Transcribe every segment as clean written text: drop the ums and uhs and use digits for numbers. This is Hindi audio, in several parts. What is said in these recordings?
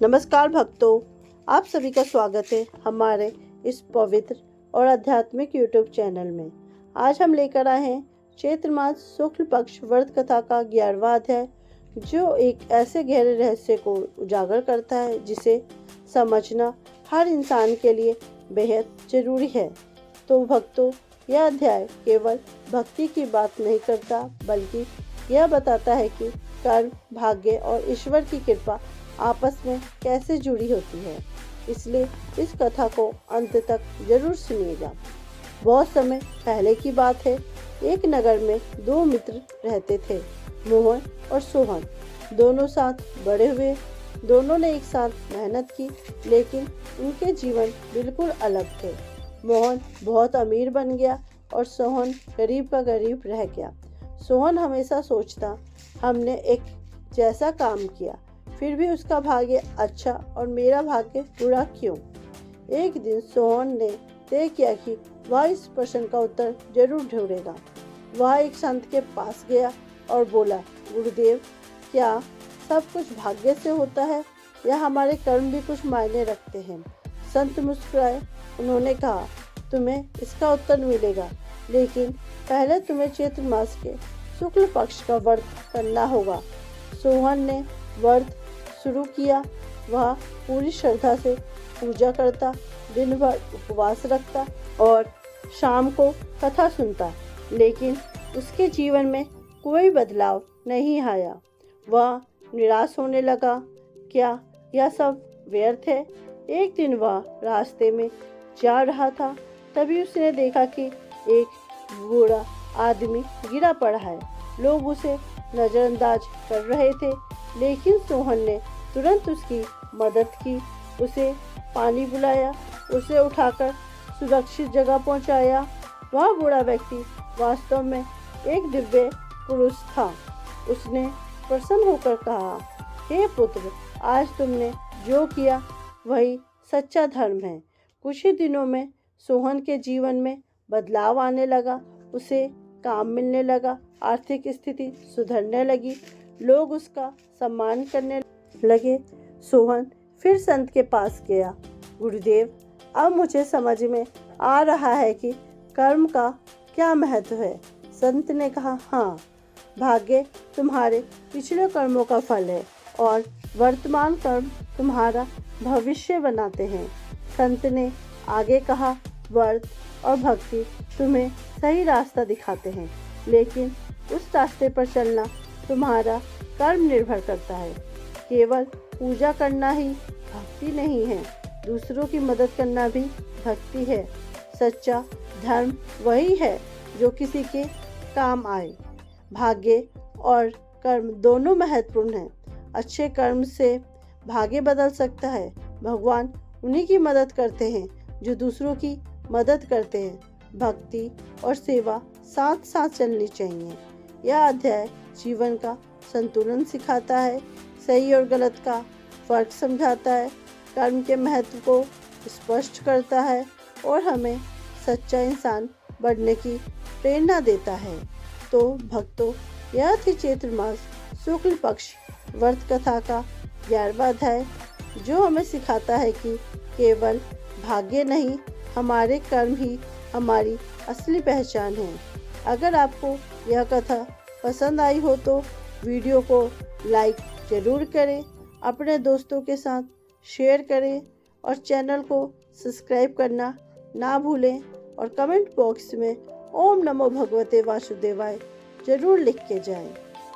नमस्कार भक्तों, आप सभी का स्वागत है हमारे इस पवित्र और आध्यात्मिक YouTube चैनल में। आज हम लेकर आए हैं चैत्र मास शुक्ल पक्ष व्रत कथा का 11वां अध्याय, जो एक ऐसे गहरे रहस्य को उजागर करता है जिसे समझना हर इंसान के लिए बेहद जरूरी है। तो भक्तों, यह अध्याय केवल भक्ति की बात नहीं करता, बल्कि यह बताता है कि कर्म, भाग्य और ईश्वर की कृपा आपस में कैसे जुड़ी होती है। इसलिए इस कथा को अंत तक जरूर सुनिएगा। बहुत समय पहले की बात है। एक नगर में दो मित्र रहते थे, मोहन और सोहन। दोनों साथ बड़े हुए। दोनों ने एक साथ मेहनत की, लेकिन उनके जीवन बिल्कुल अलग थे। मोहन बहुत अमीर बन गया और सोहन गरीब का गरीब रह गया। सोहन हमेशा सोचता, हमने एक जैसा काम किया, फिर भी उसका भाग्य अच्छा और मेरा भाग्य बुरा क्यों। एक दिन सोहन ने तय किया कि वह इस प्रश्न का उत्तर जरूर ढूंढेगा। वह एक संत के पास गया और बोला, गुरुदेव, क्या सब कुछ भाग्य से होता है या हमारे कर्म भी कुछ मायने रखते हैं? संत मुस्कुराए। उन्होंने कहा, तुम्हें इसका उत्तर मिलेगा, लेकिन पहले तुम्हें चैत्र मास के शुक्ल पक्ष का व्रत करना होगा। सोहन ने व्रत शुरू किया। वह पूरी श्रद्धा से पूजा करता, दिन भर उपवास रखता और शाम को कथा सुनता, लेकिन उसके जीवन में कोई बदलाव नहीं आया। वह निराश होने लगा। क्या यह सब व्यर्थ है? एक दिन वह रास्ते में जा रहा था, तभी उसने देखा कि एक बूढ़ा आदमी गिरा पड़ा है। लोग उसे नजरअंदाज कर रहे थे, लेकिन सोहन ने तुरंत उसकी मदद की। उसे पानी पिलाया, उसे उठाकर सुरक्षित जगह पहुंचाया। वह बूढ़ा व्यक्ति वास्तव में एक दिव्य पुरुष था। उसने प्रसन्न होकर कहा, हे पुत्र, आज तुमने जो किया वही सच्चा धर्म है। कुछ ही दिनों में सोहन के जीवन में बदलाव आने लगा। उसे काम मिलने लगा, आर्थिक स्थिति सुधरने लगी, लोग उसका सम्मान करने लगे। सोहन फिर संत के पास गया। गुरुदेव, अब मुझे समझ में आ रहा है कि कर्म का क्या महत्व है। संत ने कहा, हाँ, भाग्य तुम्हारे पिछले कर्मों का फल है और वर्तमान कर्म तुम्हारा भविष्य बनाते हैं। संत ने आगे कहा, व्रत और भक्ति तुम्हें सही रास्ता दिखाते हैं, लेकिन उस रास्ते पर चलना तुम्हारा कर्म निर्भर करता है। केवल पूजा करना ही भक्ति नहीं है, दूसरों की मदद करना भी भक्ति है। सच्चा धर्म वही है जो किसी के काम आए। भाग्य और कर्म दोनों महत्वपूर्ण हैं। अच्छे कर्म से भाग्य बदल सकता है। भगवान उन्हीं की मदद करते हैं जो दूसरों की मदद करते हैं। भक्ति और सेवा साथ साथ चलनी चाहिए। यह अध्याय जीवन का संतुलन सिखाता है, सही और गलत का फर्क समझाता है, कर्म के महत्व को स्पष्ट करता है और हमें सच्चा इंसान बनने की प्रेरणा देता है। तो भक्तों, यह थी चैत्र मास शुक्ल पक्ष व्रत कथा का 11वां अध्याय, जो हमें सिखाता है कि केवल भाग्य नहीं, हमारे कर्म ही हमारी असली पहचान है। अगर आपको यह कथा पसंद आई हो तो वीडियो को लाइक जरूर करें, अपने दोस्तों के साथ शेयर करें और चैनल को सब्सक्राइब करना ना भूलें। और कमेंट बॉक्स में ओम नमो भगवते वासुदेवाय जरूर लिख के जाएं।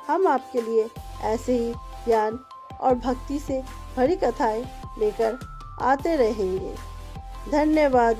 हम आपके लिए ऐसे ही ज्ञान और भक्ति से भरी कथाएं लेकर आते रहेंगे। धन्यवाद।